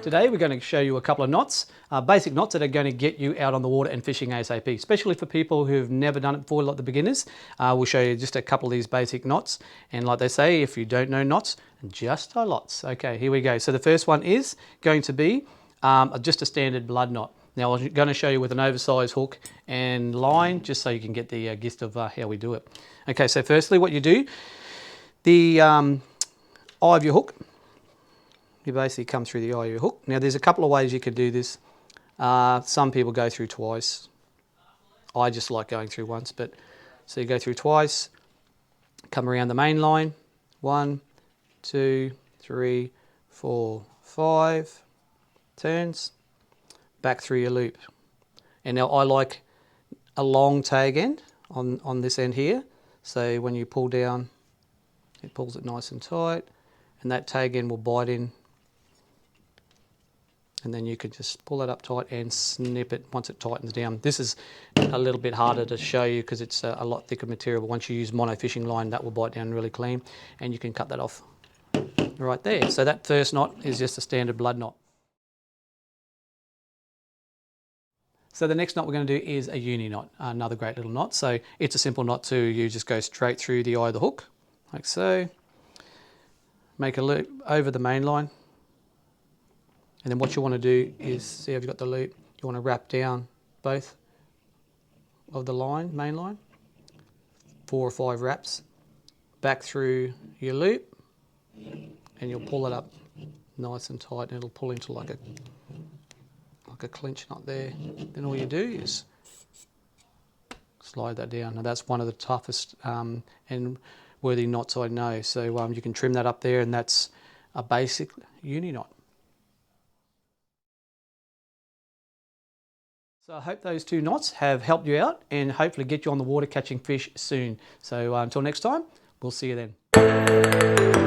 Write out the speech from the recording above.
Today we're going to show you a couple of knots, basic knots that are going to get you out on the water and fishing ASAP, especially for people who've never done it before, like the beginners. We'll show you just a couple of these basic knots, and like they say, if you don't know knots, just tie lots. Okay, here we go. So the first one is going to be just a standard blood knot. Now I'm going to show you with an oversized hook and line, just so you can get the gist of how we do it. Okay, so firstly what you do, the eye of your hook, you basically come through the eye of your hook. Now there's a couple of ways you could do this. Some people go through twice. I just like going through once, but so you go through twice, come around the main line, 1, 2, 3, 4, 5 turns, back through your loop. And now I like a long tag end on this end here. So when you pull down, it pulls it nice and tight, and that tag end will bite in. And then you can just pull it up tight and snip it once it tightens down. This is a little bit harder to show you because it's a lot thicker material. But once you use mono fishing line, that will bite down really clean, and you can cut that off right there. So that first knot is just a standard blood knot. So the next knot we're going to do is a uni knot, another great little knot. So it's a simple knot too. You just go straight through the eye of the hook, like so. Make a loop over the main line. And then what you want to do is, see if you've got the loop, you want to wrap down both of the line, main line, 4 or 5 wraps, back through your loop, and you'll pull it up nice and tight, and it'll pull into like a clinch knot there. Then all you do is slide that down. Now that's one of the toughest and worthy knots I know. So you can trim that up there, and that's a basic uni knot. So I hope those 2 knots have helped you out and hopefully get you on the water catching fish soon. So until next time, we'll see you then.